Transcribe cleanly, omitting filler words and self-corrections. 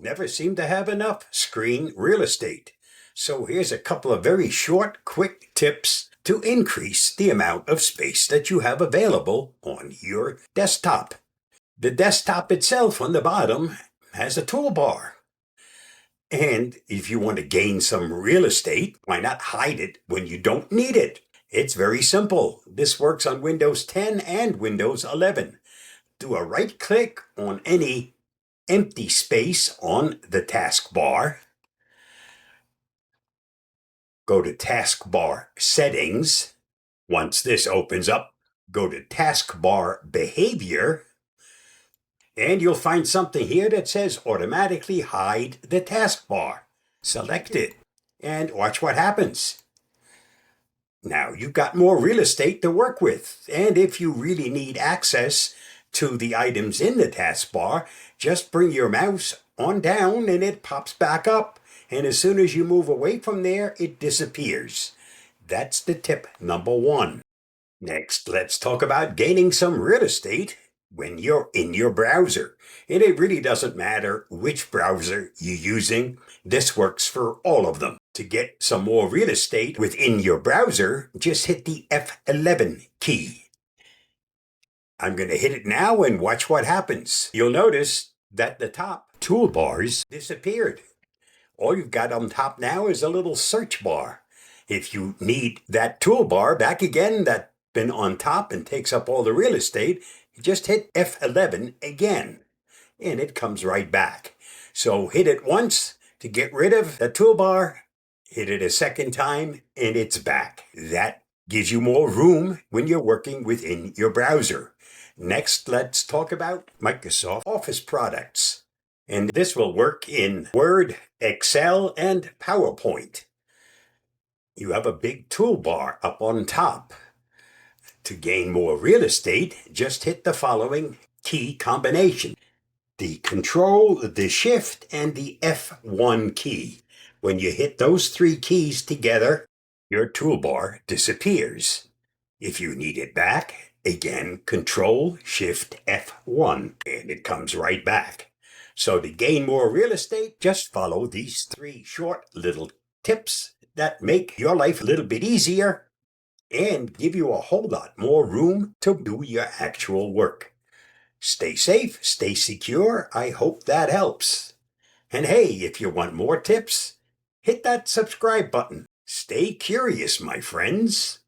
never seem to have enough screen real estate. So here's a couple of very short, quick tips to increase the amount of space that you have available on your desktop. The desktop itself on the bottom has a toolbar. And if you want to gain some real estate, why not hide it when you don't need it? It's very simple. This works on Windows 10 and Windows 11. Do a right click on any empty space on the taskbar. Go to Taskbar Settings. Once this opens up, go to Taskbar Behavior. And you'll find something here that says automatically hide the taskbar. Select it and watch what happens. Now you've got more real estate to work with. And if you really need access to the items in the taskbar, just bring your mouse on down and it pops back up. And as soon as you move away from there, it disappears. That's the tip number 1. Next, let's talk about gaining some real estate when you're in your browser. And it really doesn't matter which browser you're using. This works for all of them. To get some more real estate within your browser, just hit the F11 key. I'm going to hit it now and watch what happens. You'll notice that the top toolbars disappeared. All you've got on top now is a little search bar. If you need that toolbar back again that's been on top and takes up all the real estate, you just hit F11 again, and it comes right back. So hit it once to get rid of the toolbar, hit it a second time, and it's back. That gives you more room when you're working within your browser. Next, let's talk about Microsoft Office products. And this will work in Word, Excel, and PowerPoint. You have a big toolbar up on top. To gain more real estate, just hit the following key combination: the Control, the Shift, and the F1 key. When you hit those 3 keys together, your toolbar disappears. If you need it back, again, Control, Shift, F1, and it comes right back. So to gain more real estate, just follow these 3 short little tips that make your life a little bit easier and give you a whole lot more room to do your actual work. Stay safe, stay secure. I hope that helps. And hey, if you want more tips, hit that subscribe button. Stay curious, my friends.